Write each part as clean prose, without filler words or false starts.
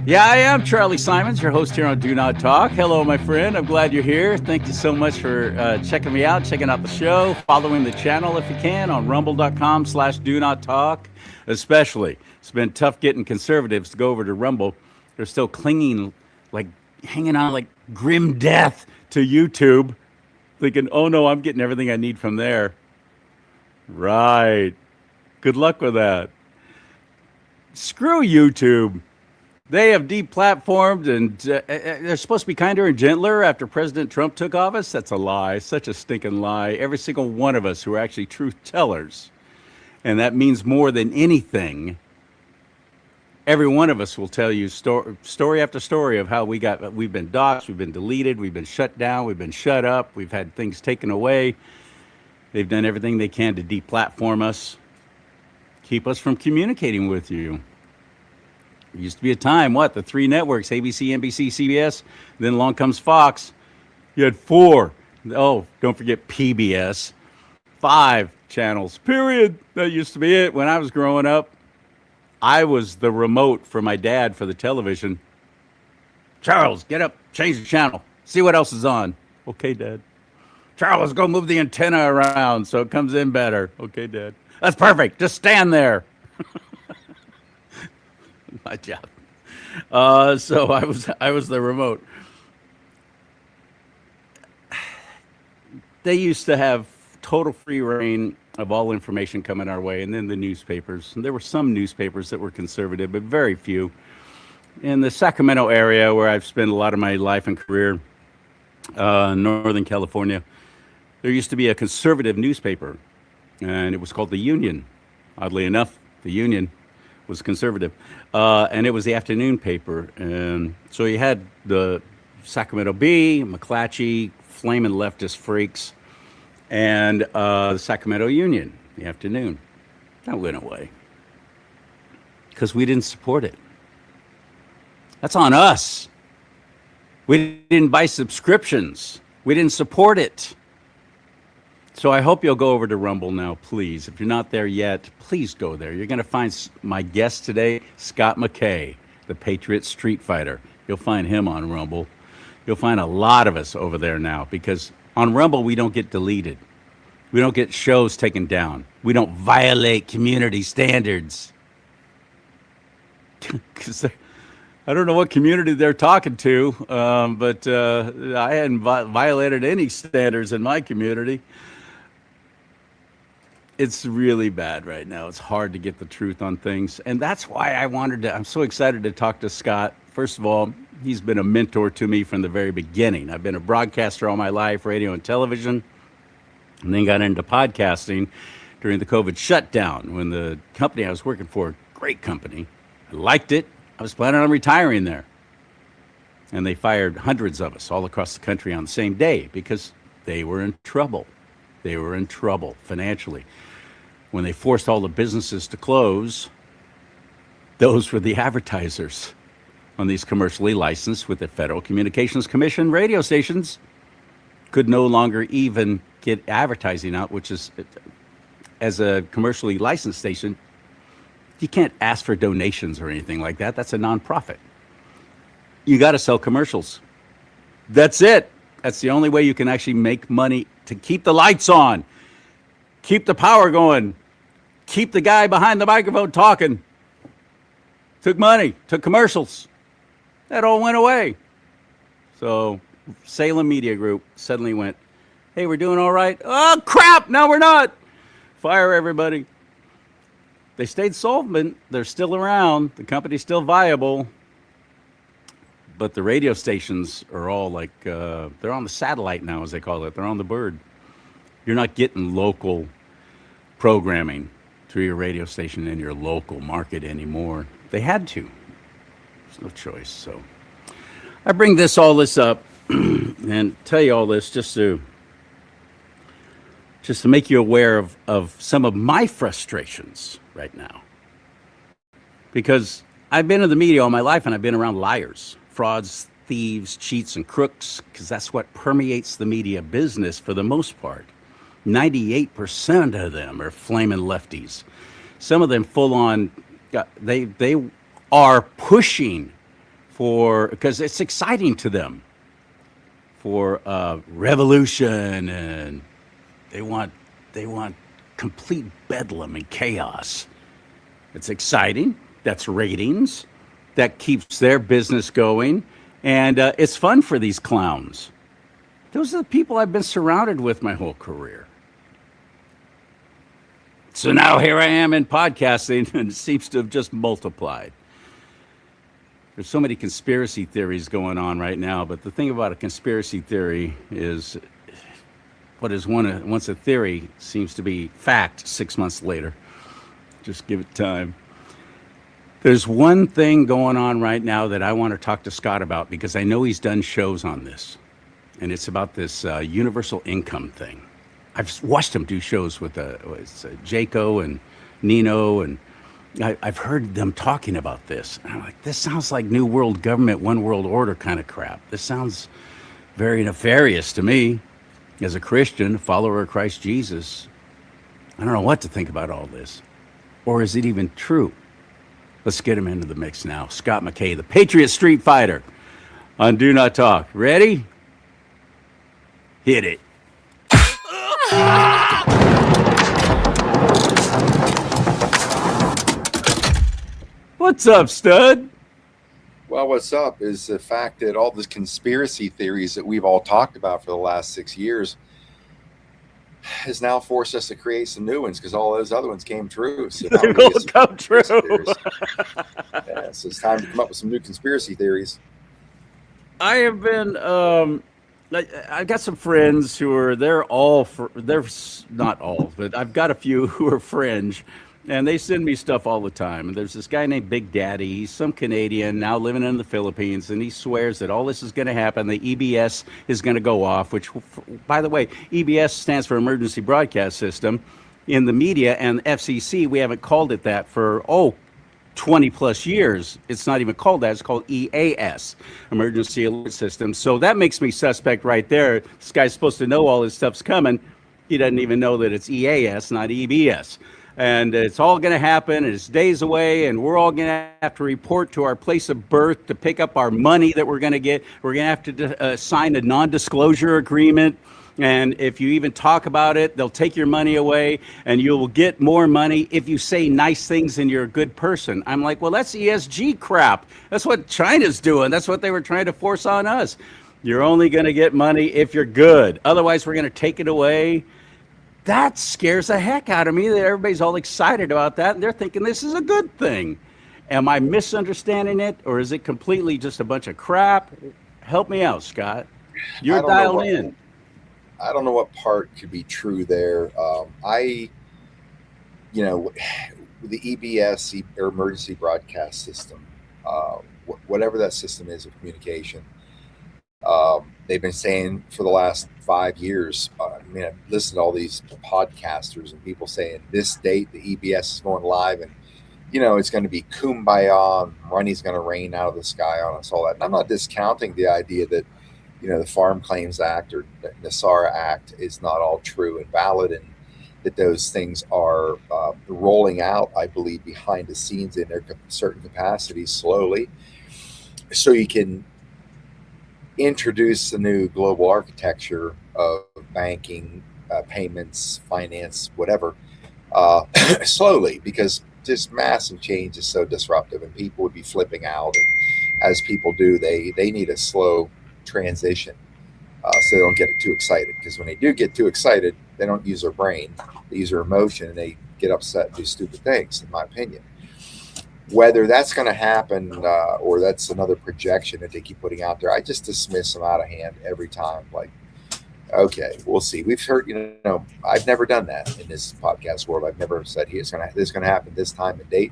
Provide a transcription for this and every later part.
Yeah, I am Charlie Simons, your host here on Do Not Talk. Hello, my friend. I'm glad you're here. Thank you so much for checking me out, checking out the show, following the channel if you can on rumble.com/do not talk. Especially, it's been tough getting conservatives to go over to Rumble. They're still clinging, like hanging on like grim death to YouTube, thinking, oh no, I'm getting everything I need from there. Right. Good luck with that. Screw YouTube. They have deplatformed, and they're supposed to be kinder and gentler after President Trump took office. That's a lie, such a stinking lie. Every single one of us who are actually truth tellers, and that means more than anything. Every one of us will tell you story after story of how we've been doxxed, we've been deleted, we've been shut down, we've been shut up, we've had things taken away. They've done everything they can to deplatform us, keep us from communicating with you. There used to be a time, the three networks, ABC, NBC, CBS, then along comes Fox. You had four. Oh, don't forget PBS. 5 channels, period. That used to be it. When I was growing up, I was the remote for my dad for the television. Charles, get up, change the channel, see what else is on. Okay, Dad. Charles, go move the antenna around so it comes in better. Okay, Dad. That's perfect. Just stand there. My job. So I was the remote. They used to have total free reign of all information coming our way, and then the newspapers. And there were some newspapers that were conservative, but very few. In the Sacramento area, where I've spent a lot of my life and career, Northern California, there used to be a conservative newspaper, and it was called the Union. Oddly enough, the Union was conservative, and it was the afternoon paper. And so you had the Sacramento Bee, McClatchy, flaming leftist freaks, and the Sacramento Union, the afternoon. That went away because we didn't support it. That's on us. We didn't buy subscriptions. We didn't support it. So I hope you'll go over to Rumble now, please. If you're not there yet, please go there. You're going to find my guest today, Scott McKAY, the Patriot Street Fighter. You'll find him on Rumble. You'll find a lot of us over there now because on Rumble, we don't get deleted. We don't get shows taken down. We don't violate community standards. Because I don't know what community they're talking to, but I hadn't violated any standards in my community. It's really bad right now. It's hard to get the truth on things. And that's why I'm so excited to talk to Scott. First of all, he's been a mentor to me from the very beginning. I've been a broadcaster all my life, radio and television, and then got into podcasting during the COVID shutdown when the company I was working for, great company, I liked it. I was planning on retiring there. And they fired hundreds of us all across the country on the same day because they were in trouble. They were in trouble financially. When they forced all the businesses to close, those were the advertisers on these commercially licensed with the Federal Communications Commission radio stations could no longer even get advertising out, which is, as a commercially licensed station, you can't ask for donations or anything like that. That's a nonprofit. You got to sell commercials. That's it. That's the only way you can actually make money to keep the lights on, keep the power going, keep the guy behind the microphone talking. Took money, took commercials. That all went away. So Salem Media Group suddenly went, hey, we're doing all right. Oh, crap, no, we're not. Fire everybody. They stayed solvent. They're still around. The company's still viable. But the radio stations are all like, they're on the satellite now, as they call it. They're on the bird. You're not getting local programming through your radio station in your local market anymore. They had to. There's no choice. So I bring all this up and tell you all this just to make you aware of some of my frustrations right now. Because I've been in the media all my life and I've been around liars, frauds, thieves, cheats, and crooks, because that's what permeates the media business for the most part. 98% of them are flaming lefties. Some of them full on, they are pushing because it's exciting to them for revolution, and they want they want complete bedlam and chaos. It's exciting. That's ratings. That keeps their business going, and it's fun for these clowns. Those are the people I've been surrounded with my whole career. So now here I am in podcasting, and it seems to have just multiplied. There's so many conspiracy theories going on right now, but the thing about a conspiracy theory is what is once a theory seems to be fact 6 months later. Just give it time. There's one thing going on right now that I want to talk to Scott about because I know he's done shows on this, and it's about this universal income thing. I've watched him do shows with Jaco and Nino, and I've heard them talking about this. And I'm like, this sounds like New World Government, One World Order kind of crap. This sounds very nefarious to me. As a Christian, follower of Christ Jesus, I don't know what to think about all this. Or is it even true? Let's get him into the mix now. Scott McKAY, the Patriot Street Fighter on Do Not Talk. Ready? Hit it. What's up, stud? Well, what's up is the fact that all the conspiracy theories that we've all talked about for the last 6 years has now forced us to create some new ones because all those other ones came true. So they will come true. Yeah, so it's time to come up with some new conspiracy theories. I have been, I got some friends who are, they're not all, but I've got a few who are fringe. And they send me stuff all the time. And there's this guy named Big Daddy. He's some Canadian now living in the Philippines. And he swears that all this is going to happen. The EBS is going to go off, which, by the way, EBS stands for Emergency Broadcast System. In the media and FCC, we haven't called it that for, 20 plus years. It's not even called that. It's called EAS, Emergency Alert System. So that makes me suspect right there. This guy's supposed to know all this stuff's coming. He doesn't even know that it's EAS, not EBS. And it's all going to happen, and it's days away, and we're all going to have to report to our place of birth to pick up our money that we're going to get. We're going to have to sign a non-disclosure agreement, and if you even talk about it, they'll take your money away, and you will get more money if you say nice things and you're a good person. I'm like, well, that's ESG crap. That's what China's doing. That's what they were trying to force on us. You're only going to get money if you're good. Otherwise, we're going to take it away. That scares the heck out of me that everybody's all excited about that and they're thinking this is a good thing. Am I misunderstanding it, or is it completely just a bunch of crap? Help me out, Scott. You're dialed in. I don't know what part could be true there. The EBS, or Emergency Broadcast System, whatever that system is of communication, they've been saying for the last 5 years, I've listened to all these podcasters and people saying this date, the EBS is going live, and, it's going to be kumbaya, and money's going to rain out of the sky on us, all that. And I'm not discounting the idea that, the Farm Claims Act or the NASARA Act is not all true and valid, and that those things are rolling out, I believe, behind the scenes in their certain capacities slowly, so you can introduce the new global architecture of banking, payments, finance, whatever, slowly, because just massive change is so disruptive and people would be flipping out. And as people do, they need a slow transition so they don't get too excited, because when they do get too excited, they don't use their brain, they use their emotion, and they get upset and do stupid things, in my opinion. Whether that's going to happen or that's another projection that they keep putting out there, I just dismiss them out of hand every time. Like, okay, we'll see. We've heard, I've never done that in this podcast world. I've never said this is going to happen this time and date.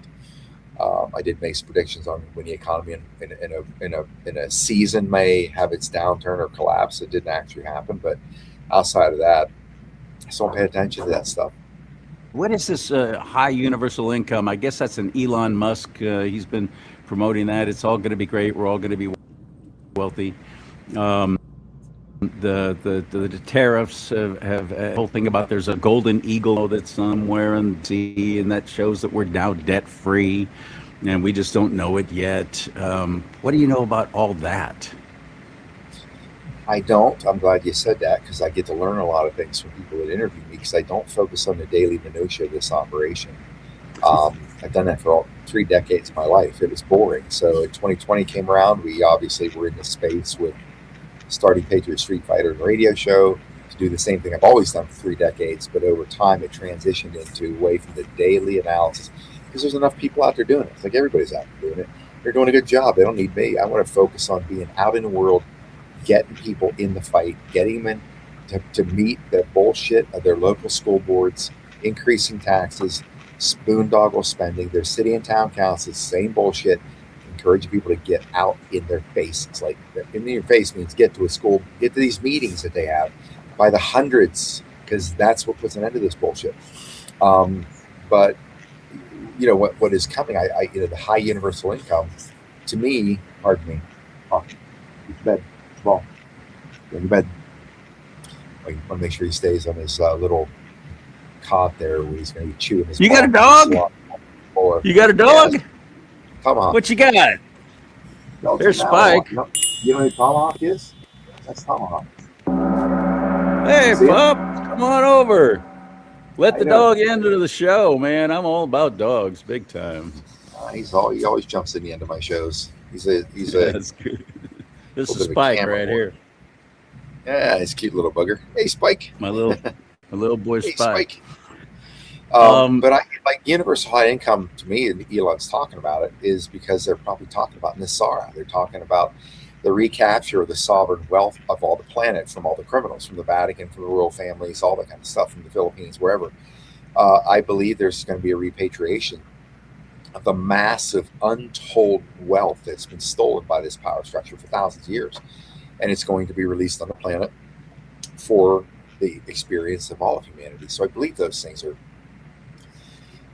I did make some predictions on when the economy in a season may have its downturn or collapse. It didn't actually happen, but outside of that, I just don't pay attention to that stuff. What is this high universal income? I guess that's an Elon Musk. He's been promoting that. It's all going to be great. We're all going to be wealthy. The tariffs have a whole thing about there's a golden eagle that's somewhere in the sea, and that shows that we're now debt free. and we just don't know it yet. What do you know about all that? I don't. I'm glad you said that because I get to learn a lot of things from people that interview me because I don't focus on the daily minutia of this operation. I've done that for 3 decades of my life. It was boring. So in 2020 came around, we obviously were in the space with starting Patriot Street Fighter and radio show to do the same thing I've always done for 3 decades. But over time, it transitioned into away from the daily analysis because there's enough people out there doing it. It's like everybody's out there doing it. They're doing a good job. They don't need me. I want to focus on being out in the world, getting people in the fight, getting them to meet the bullshit of their local school boards, increasing taxes, boondoggle spending, their city and town councils, same bullshit. Encouraging people to get out in their faces. Like in your face means get to a school, get to these meetings that they have by the hundreds, because that's what puts an end to this bullshit. But what is coming? The high universal income, to me, pardon me, get to bed, well, go to bed. I want to make sure he stays on his little cot there where he's going to be chewing his. You got a dog? You got a dog? Yes. Tomahawk. What you got? There's Spike. You know who Tomahawk is? That's Tomahawk. Hey, pup, come on over. Let the dog into the show, man. I'm all about dogs, big time. He always jumps in the end of my shows. That's good. This is Spike right here. Yeah, he's a cute little bugger. Hey, Spike. My little boy hey, Spike. But I like universal high income to me, and Elon's talking about it, is because they're probably talking about Nasara. They're talking about the recapture of the sovereign wealth of all the planet from all the criminals, from the Vatican, from the royal families, all that kind of stuff, from the Philippines, wherever. I believe there's going to be a repatriation of the massive, untold wealth that's been stolen by this power structure for thousands of years, and it's going to be released on the planet for the experience of all of humanity. So I believe those things are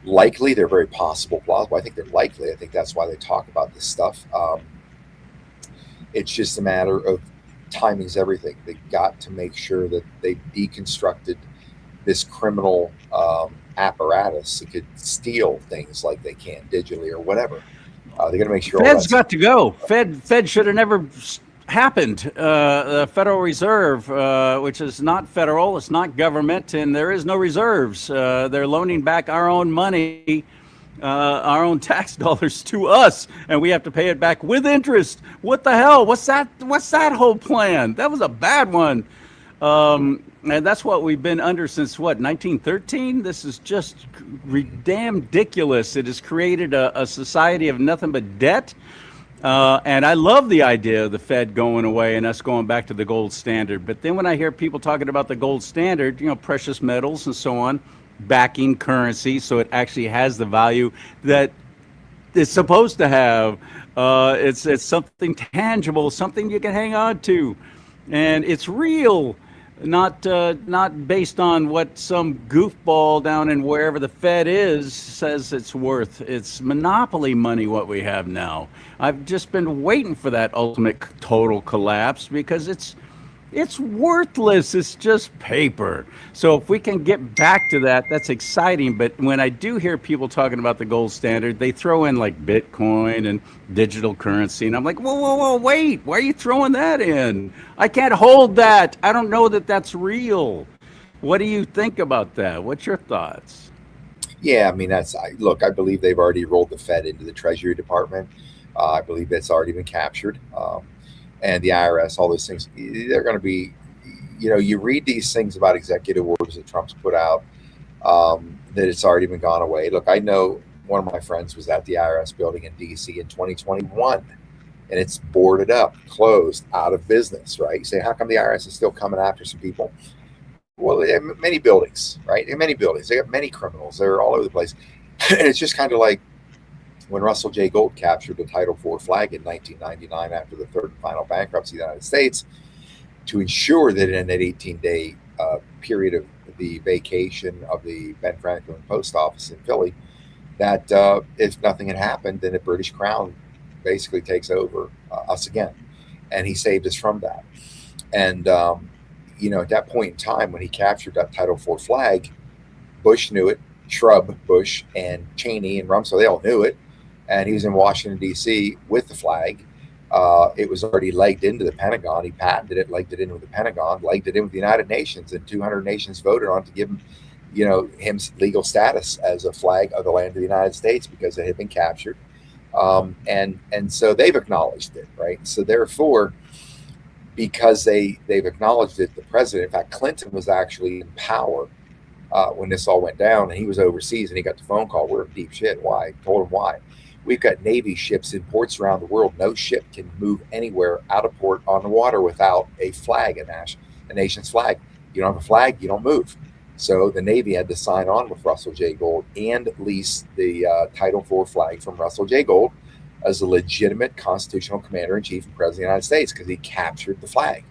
likely. They're very possible, plausible. I think they're likely. I think that's why they talk about this stuff. It's just a matter of timing's everything. They got to make sure that they deconstructed this criminal apparatus that could steal things like they can digitally or whatever. They got to make sure. Fed's got to go. Fed should have never happened. The Federal Reserve, which is not federal, it's not government, and there is no reserves. They're loaning back our own money, our own tax dollars to us, and we have to pay it back with interest. What the hell? What's that whole plan? That was a bad one. And that's what we've been under since 1913? This is just damn ridiculous. It has created a society of nothing but debt. And I love the idea of the Fed going away and us going back to the gold standard. But then when I hear people talking about the gold standard, precious metals and so on, backing currency so it actually has the value that it's supposed to have. It's something tangible, something you can hang on to. And it's real. Not based on what some goofball down in wherever the Fed is says it's worth. It's monopoly money what we have now. I've just been waiting for that ultimate total collapse because it's worthless. It's just paper. So if we can get back to that, that's exciting. But when I do hear people talking about the gold standard, they throw in like Bitcoin and digital currency. And I'm like, whoa, wait. Why are you throwing that in? I can't hold that. I don't know that that's real. What do you think about that? What's your thoughts? Yeah, I mean, look, I believe they've already rolled the Fed into the Treasury Department. I believe that's already been captured. And the IRS, all those things, they're going to be, you read these things about executive orders that Trump's put out, that it's already been gone away. Look, I know one of my friends was at the IRS building in DC in 2021, and it's boarded up, closed, out of business, right? You say, how come the IRS is still coming after some people? Well, they have many buildings, right? They have many buildings. They have many criminals. They're all over the place. And it's just kind of like when Russell J. Gold captured the Title IV flag in 1999 after the third and final bankruptcy of the United States to ensure that in that 18-day period of the vacation of the Ben Franklin Post Office in Philly, that if nothing had happened, then the British Crown basically takes over us again. And he saved us from that. And, at that point in time when he captured that Title IV flag, Bush knew it, Shrub, Bush, and Cheney and Rumsfeld, they all knew it. and he was in Washington D.C. with the flag. It was already legged into the Pentagon. He patented it, legged it in with the Pentagon, legged it in with the United Nations, and 200 nations voted on to give him, him legal status as a flag of the land of the United States because it had been captured. And so they've acknowledged it, right? So therefore, because they've acknowledged it, the president, in fact, Clinton was actually in power when this all went down, and he was overseas, and he got the phone call. We're in deep shit. Why? Told him why. We've got Navy ships in ports around the world. No ship can move anywhere out of port on the water without a flag, a nation's flag. You don't have a flag, you don't move. So the Navy had to sign on with Russell J. Gold and lease the Title IV flag from Russell J. Gold as a legitimate constitutional commander-in-chief and president of the United States because he captured the flag.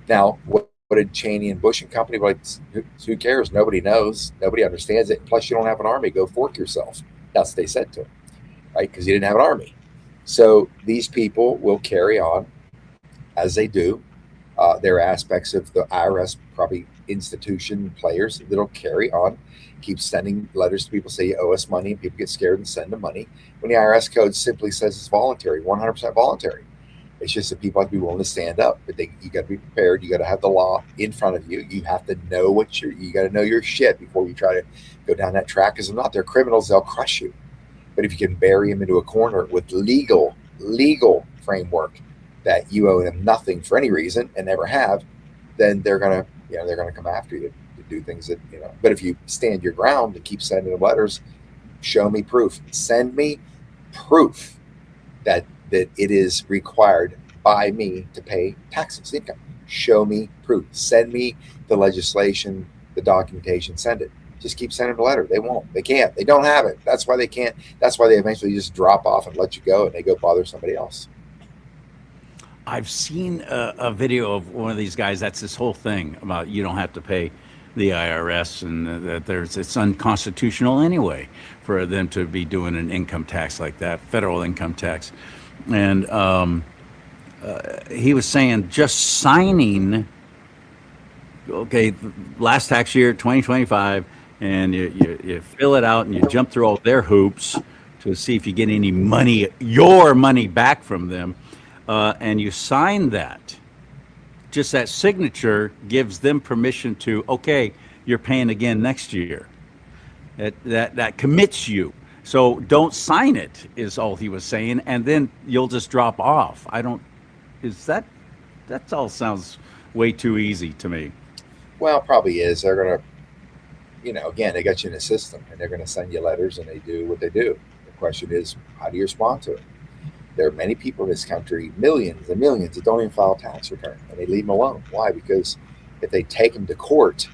Now, what did Cheney and Bush and company, like, who cares? Nobody knows. Nobody understands it. Plus, you don't have an army. Go fork yourself. That's what they said to him, right? Because you didn't have an army. So these people will carry on as they do. There are aspects of the IRS, probably institution players, that'll carry on, keep sending letters to people, say you owe us money, and people get scared and send them money. When the IRS code simply says it's voluntary, 100% voluntary. It's just that people have to be willing to stand up, but you got to be prepared. You got to have the law in front of you. You have to know you got to know your shit before you try to go down that track. Because if not, they're criminals. They'll crush you. But if you can bury them into a corner with legal framework that you owe them nothing for any reason and never have, then they're gonna come after you to do things that. But if you stand your ground and keep sending them letters, show me proof. Send me proof that it is required by me to pay taxes, income. Show me proof. Send me the legislation, the documentation. Send it. Just keep sending the letter. They won't. They can't. They don't have it. That's why they can't. That's why they eventually just drop off and let you go, and they go bother somebody else. I've seen a video of one of these guys. That's this whole thing about you don't have to pay the IRS, and that it's unconstitutional anyway for them to be doing an income tax like that, federal income tax. And he was saying just signing, okay, last tax year, 2025, and you fill it out and you jump through all their hoops to see if you get any money, your money back from them. And you sign that, just that signature gives them permission to, okay, you're paying again next year. That commits you. So don't sign it, is all he was saying, and then you'll just drop off. That all sounds way too easy to me. Well, probably is. They're going to, again, they got you in a system, and they're going to send you letters, and they do what they do. The question is, how do you respond to it? There are many people in this country, millions and millions, that don't even file a tax return, and they leave them alone. Why? Because if they take them to court,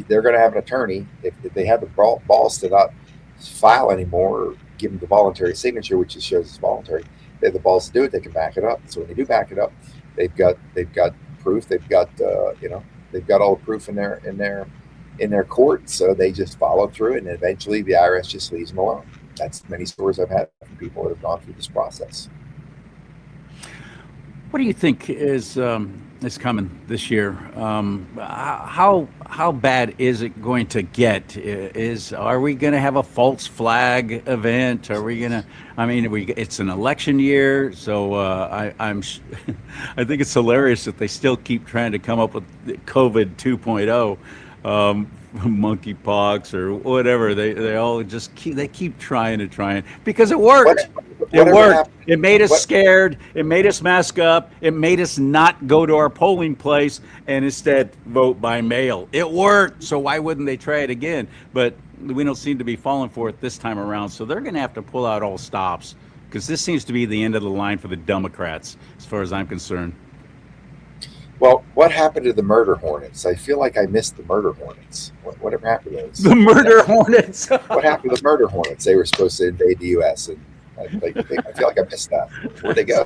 they're going to have an attorney. If they have the balls to not file anymore, or give them the voluntary signature, which just shows it's voluntary, they have the balls to do it. They can back it up. So when they do back it up, they've got proof. They've got they've got all the proof in their court. So they just follow through it, and eventually the IRS just leaves them alone. That's many stories I've had from people that have gone through this process. What do you think is coming this year? How bad is it going to get? Are we going to have a false flag event? Are we going to? I mean, it's an election year, so I think it's hilarious that they still keep trying to come up with COVID 2.0. Monkeypox or whatever, they all just keep trying because it worked. It worked. It made us scared. It made us mask up. It made us not go to our polling place and instead vote by mail. It worked. So why wouldn't they try it again? But we don't seem to be falling for it this time around. So they're going to have to pull out all stops, because this seems to be the end of the line for the Democrats, as far as I'm concerned. Well, what happened to the murder hornets? I feel like I missed the murder hornets. Whatever happened to those? The murder hornets. What happened to the murder hornets? They were supposed to invade the U.S. and I feel like I missed that. Where'd they go?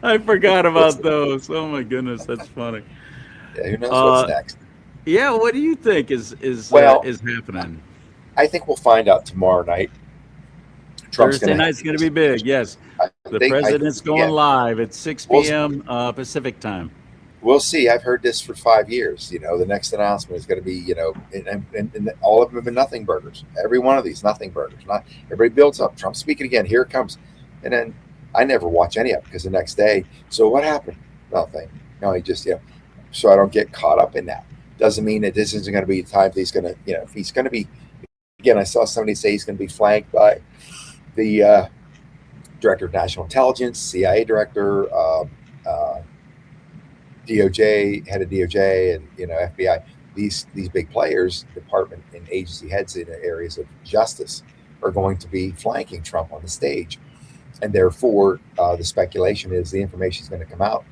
I forgot about those. Oh my goodness, that's funny. Yeah, who knows what's next? Yeah, what do you think is happening? I think we'll find out tomorrow night. Thursday night's going to be big. Yes, the president's going live at 6 p.m. Pacific time. we'll see. I've heard this for 5 years. The next announcement is going to be, and all of them have been nothing burgers. Every one of these nothing burgers. Not everybody builds up. Trump speaking again. Here it comes, and then I never watch any of it because the next day. So what happened? Nothing. No, he just So I don't get caught up in that. Doesn't mean that this isn't going to be the time that he's going to, if he's going to be. Again, I saw somebody say he's going to be flanked by the director of national intelligence, CIA director. DOJ, head of DOJ, and FBI. These big players, department and agency heads in areas of justice, are going to be flanking Trump on the stage, and therefore the speculation is the information is going to come out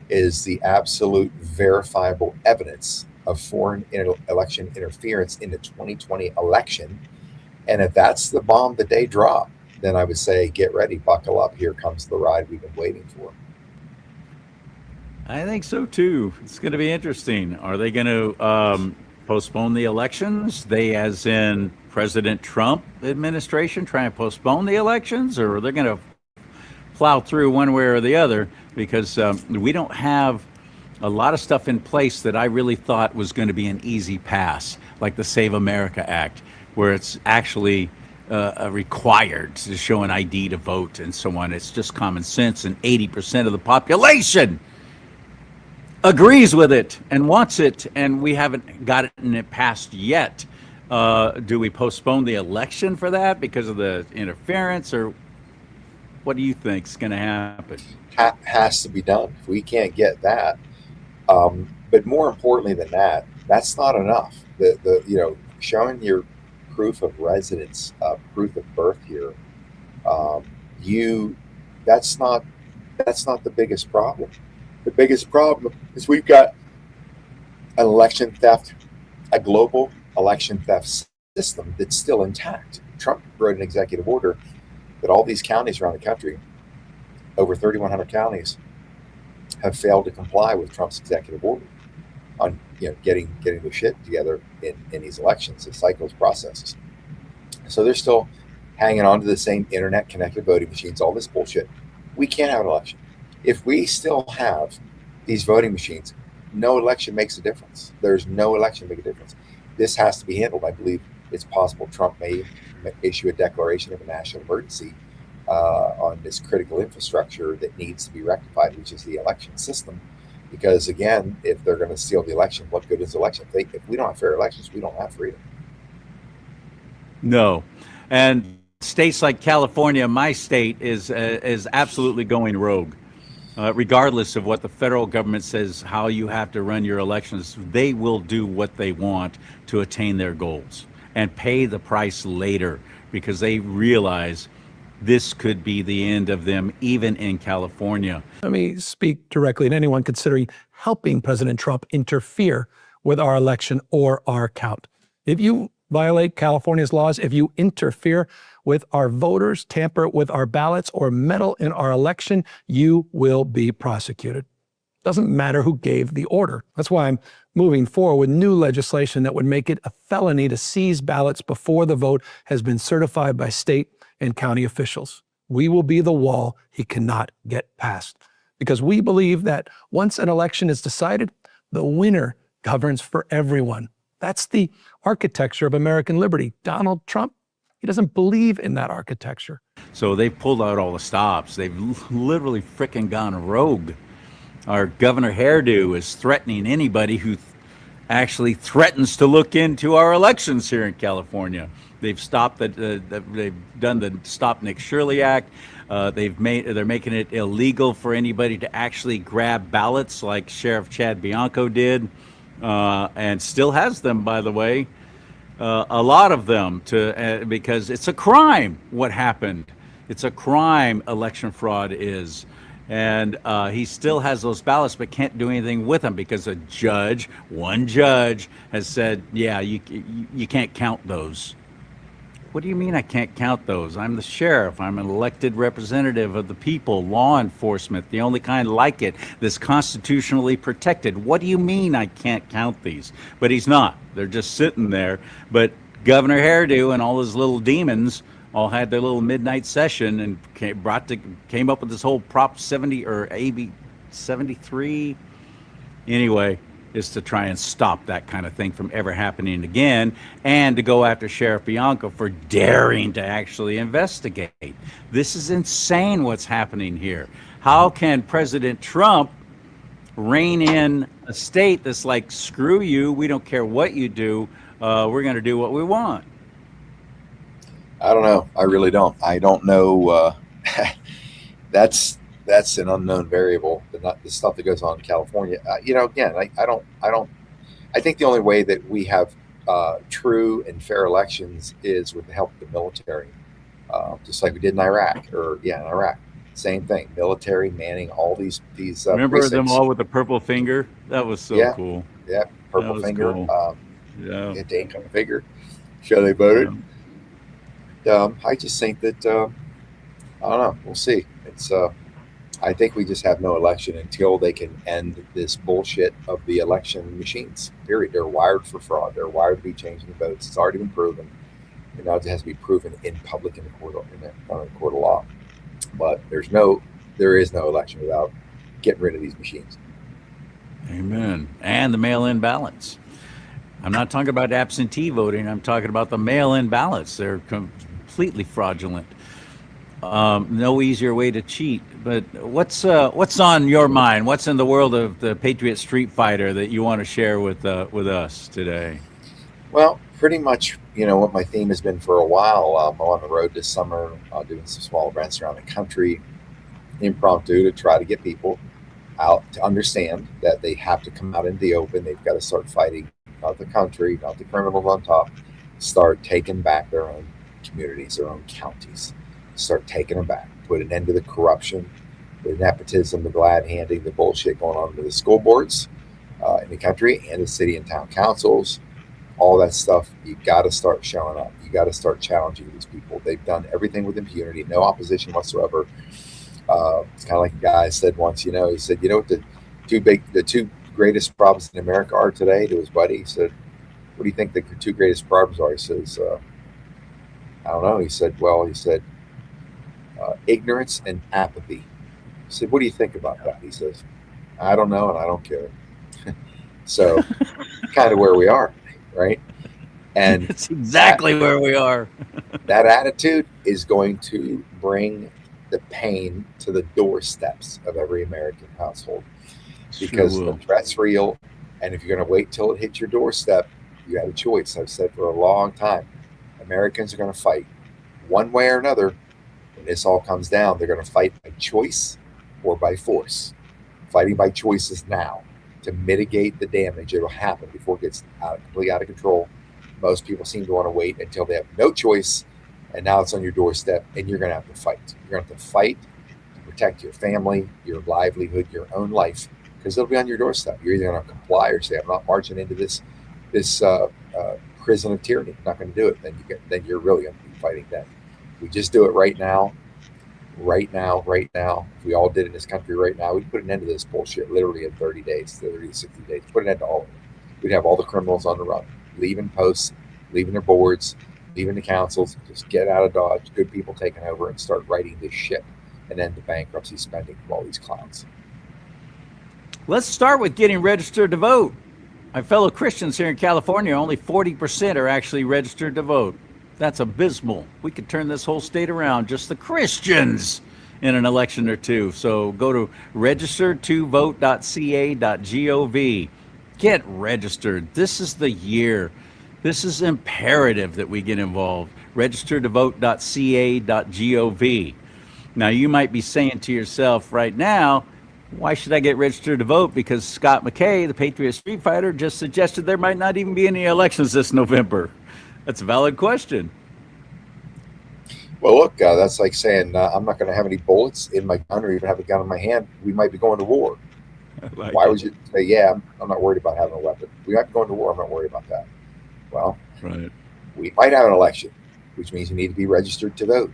is the absolute verifiable evidence of foreign election interference in the 2020 election, and if that's the bomb that they drop, then I would say get ready, buckle up. Here comes the ride we've been waiting for. I think so too. It's going to be interesting. Are they going to postpone the elections? They, as in President Trump administration, try and postpone the elections, or are they going to plow through one way or the other? Because we don't have a lot of stuff in place that I really thought was going to be an easy pass, like the Save America Act, where it's actually required to show an ID to vote and so on. It's just common sense, and 80% of the population agrees with it and wants it, and we haven't gotten it passed yet. Do we postpone the election for that because of the interference, or what do you think is going to happen? Has to be done. If we can't get that, but more importantly than that, that's not enough. The showing your proof of residence, proof of birth here, that's not the biggest problem. The biggest problem is we've got an election theft, a global election theft system that's still intact. Trump wrote an executive order that all these counties around the country, over 3,100 counties, have failed to comply with Trump's executive order on getting their shit together in these elections, the cycles, processes. So they're still hanging on to the same internet connected voting machines, all this bullshit. We can't have an election. If we still have these voting machines, no election makes a difference. There's no election make a difference. This has to be handled. I believe it's possible Trump may issue a declaration of a national emergency on this critical infrastructure that needs to be rectified, which is the election system. Because again, if they're going to steal the election, what good is the election? If we don't have fair elections, we don't have freedom. No. And states like California, my state, is absolutely going rogue. Regardless of what the federal government says, how you have to run your elections, they will do what they want to attain their goals and pay the price later, because they realize this could be the end of them, even in California. Let me speak directly to anyone considering helping President Trump interfere with our election or our count. If you violate California's laws, if you interfere with our voters, tamper with our ballots, or meddle in our election, you will be prosecuted. Doesn't matter who gave the order. That's why I'm moving forward with new legislation that would make it a felony to seize ballots before the vote has been certified by state and county officials. We will be the wall he cannot get past, because we believe that once an election is decided, the winner governs for everyone. That's the architecture of American liberty. Donald Trump, he doesn't believe in that architecture. So they've pulled out all the stops. They've literally frickin' gone rogue. Our Governor Hairdo is threatening anybody who actually threatens to look into our elections here in California. They've stopped they've done the Stop Nick Shirley Act. They're making it illegal for anybody to actually grab ballots like Sheriff Chad Bianco did, and still has them, by the way. A lot of them, because it's a crime what happened. It's a crime, election fraud is. And he still has those ballots but can't do anything with them because one judge has said, yeah, you can't count those. What do you mean I can't count those? I'm the sheriff. I'm an elected representative of the people, law enforcement, the only kind like it that's constitutionally protected. What do you mean I can't count these? But he's not. They're just sitting there. But Governor Hairdo and all his little demons all had their little midnight session and came up with this whole Prop 70 or AB 73 anyway, is to try and stop that kind of thing from ever happening again, and to go after Sheriff Bianco for daring to actually investigate. This is insane what's happening here. How can President Trump rein in a state that's like, screw you, we don't care what you do, we're going to do what we want? I don't know. I really don't. I don't know. That's an unknown variable. The stuff that goes on in California. Again, I don't. I think the only way that we have true and fair elections is with the help of the military, just like we did in Iraq. In Iraq, same thing. Military manning all these. Remember precincts. them all with the purple finger? That was so cool. Yeah, purple finger. Cool. Yeah, they ain't gonna figure. Show they voted. I just think that I don't know. We'll see. It's I think we just have no election until they can end this bullshit of the election machines. Period. They're wired for fraud. They're wired to be changing the votes. It's already been proven, and now it has to be proven in public in the court of law. But there is no election without getting rid of these machines. Amen. And the mail-in ballots. I'm not talking about absentee voting. I'm talking about the mail-in ballots. They're completely fraudulent. No easier way to cheat. But what's on your mind? What's in the world of the Patriot Street Fighter that you want to share with us today? Well, pretty much, what my theme has been for a while. I'm on the road this summer, doing some small events around the country, impromptu, to try to get people out to understand that they have to come out in the open. They've got to start fighting, not the country, not the criminals on top, start taking back their own communities, their own counties. Start taking them back, put an end to the corruption, the nepotism, the glad handing, the bullshit going on with the school boards in the country and the city and town councils, all that stuff. You got to start showing up. You got to start challenging these people. They've done everything with impunity, no opposition whatsoever. It's kind of like a guy said once, he said, what the two greatest problems in America are today, to his buddy. He said, what do you think the two greatest problems are? He says, I don't know. He said, ignorance and apathy. I said, what do you think about that? He says, I don't know, and I don't care. So kind of where we are, right? And it's exactly where we are. That attitude is going to bring the pain to the doorsteps of every American household, because the threat's real. And if you're going to wait till it hits your doorstep, you have a choice. I've said for a long time, Americans are going to fight one way or another. When this all comes down, they're going to fight by choice or by force. Fighting by choice is now to mitigate the damage that will happen before it gets completely out of control. Most people seem to want to wait until they have no choice, and now it's on your doorstep, and you're going to have to fight. You're going to have to fight to protect your family, your livelihood, your own life, because it'll be on your doorstep. You're either going to comply or say, I'm not marching into this prison of tyranny. I'm not going to do it. Then you're really going to be fighting that. We just do it right now. If we all did in this country right now, we'd put an end to this bullshit literally in 30 days, 30 to 60 days. Put an end to all of it. We'd have all the criminals on the run, leaving posts, leaving their boards, leaving the councils. Just get out of Dodge, good people taking over, and start writing this shit, and end the bankruptcy spending from all these clowns. Let's start with getting registered to vote. My fellow Christians here in California, only 40% are actually registered to vote. That's abysmal. We could turn this whole state around, just the Christians, in an election or two. So go to registertovote.ca.gov. Get registered. This is the year. This is imperative that we get involved. Registertovote.ca.gov. Now, you might be saying to yourself right now, why should I get registered to vote? Because Scott McKAY, the Patriot Street Fighter, just suggested there might not even be any elections this November. That's a valid question. Well, look, that's like saying I'm not going to have any bullets in my gun or even have a gun in my hand. We might be going to war. Why would you say, yeah, I'm not worried about having a weapon? We might be going to war. I'm not worried about that. Well, right. We might have an election, which means you need to be registered to vote.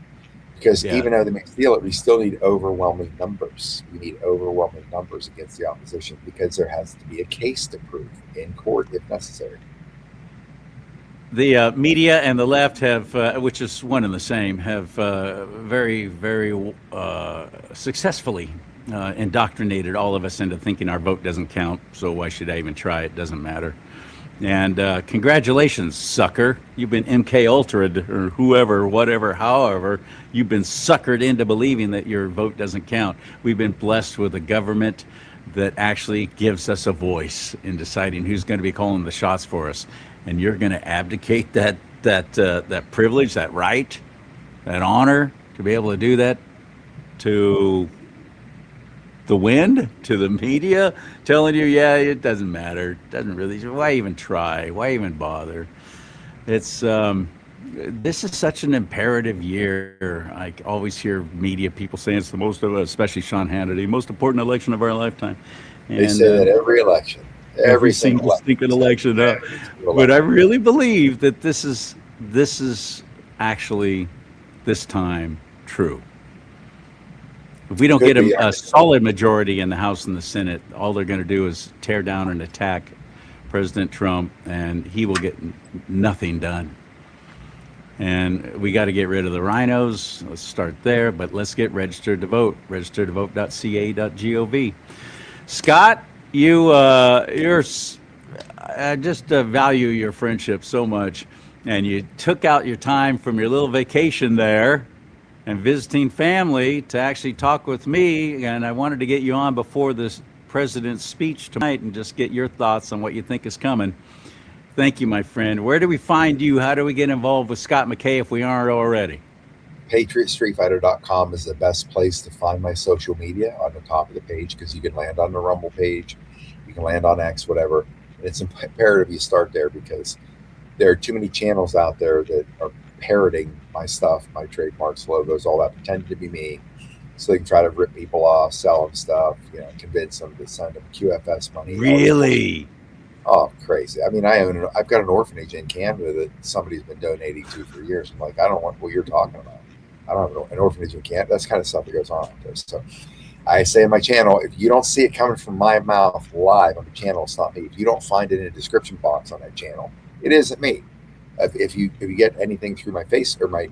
Because even though they may steal it, we still need overwhelming numbers. We need overwhelming numbers against the opposition, because there has to be a case to prove in court if necessary. The media and the left have, which is one and the same, have very, very successfully indoctrinated all of us into thinking our vote doesn't count. So why should I even try? It doesn't matter. And congratulations, sucker. You've been MK Ultra'd or whoever, whatever, however, you've been suckered into believing that your vote doesn't count. We've been blessed with a government that actually gives us a voice in deciding who's going to be calling the shots for us. And you're going to abdicate that privilege, that right, that honor to be able to do that to the wind, to the media, telling you, yeah, it doesn't matter. It doesn't really, why even try? Why even bother? It's, this is such an imperative year. I always hear media people saying it's the most of, especially Sean Hannity, most important election of our lifetime. And, they say that every election, every single stinking election. But I really believe that this is actually this time true. If we don't get a solid majority in the House and the Senate, all they're going to do is tear down and attack President Trump, and he will get nothing done. And we got to get rid of the rhinos. Let's start there, but let's get registered to vote. registertovote.ca.gov. Scott, I just value your friendship so much, and you took out your time from your little vacation there and visiting family to actually talk with me, and I wanted to get you on before this president's speech tonight and just get your thoughts on what you think is coming. Thank you, my friend. Where do we find you? How do we get involved with Scott McKay if we aren't already? PatriotStreetFighter.com is the best place to find my social media on the top of the page, because you can land on the Rumble page, you can land on X, whatever. And it's imperative you start there, because there are too many channels out there that are parroting my stuff, my trademarks, logos, all that, pretending to be me, so they can try to rip people off, sell them stuff, convince them to send them QFS money. Really? Oh, crazy. I mean, I've got an orphanage in Canada that somebody's been donating to for years. I'm like, I don't want what you're talking about. I don't have an orphanage in Canada. That's kind of stuff that goes on out there. So I say in my channel, if you don't see it coming from my mouth live on the channel, it's not me. If you don't find it in a description box on that channel, it isn't me. If you get anything through my face or my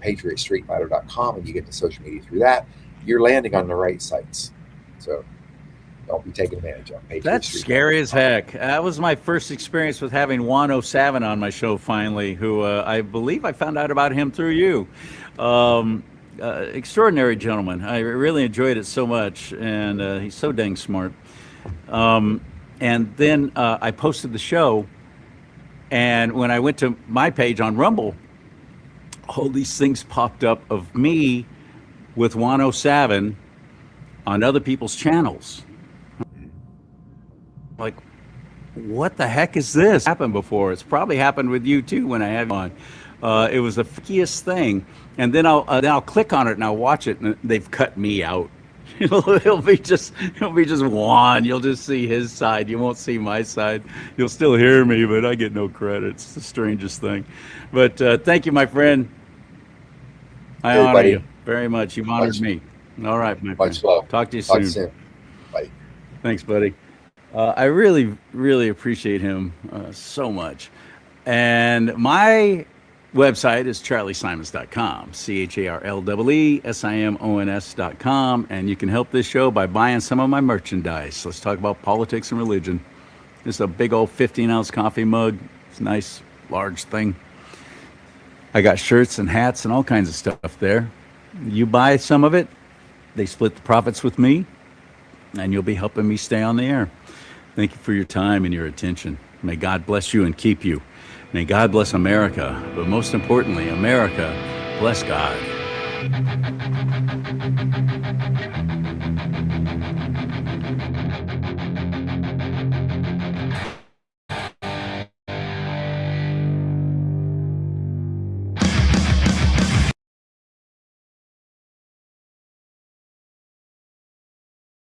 PatriotStreetFighter.com and you get the social media through that, you're landing on the right sites. So don't be taken advantage of. That's scary as heck. That was my first experience with having Juan O'Savin on my show finally, who I believe I found out about him through you. Extraordinary gentleman. I really enjoyed it so much, and he's so dang smart. And then I posted the show, and when I went to my page on Rumble, all these things popped up of me with Juan O'Savin on other people's channels. Like, what the heck is this? Happened before. It's probably happened with you too when I have you on. It was the freakiest thing. And then I'll click on it and I'll watch it, and they've cut me out. It'll be just Juan. You'll just see his side. You won't see my side. You'll still hear me, but I get no credit. It's the strangest thing. But thank you, my friend. I honor you very much. You've honored me. All right, my friend. Much love. Talk to you soon. Bye. Thanks, buddy. I really, really appreciate him so much. And my website is charliesimons.com, CharlieSimons.com. And you can help this show by buying some of my merchandise. Let's talk about politics and religion. This is a big old 15-ounce coffee mug. It's a nice, large thing. I got shirts and hats and all kinds of stuff there. You buy some of it, they split the profits with me, and you'll be helping me stay on the air. Thank you for your time and your attention. May God bless you and keep you. May God bless America, but most importantly, America bless God.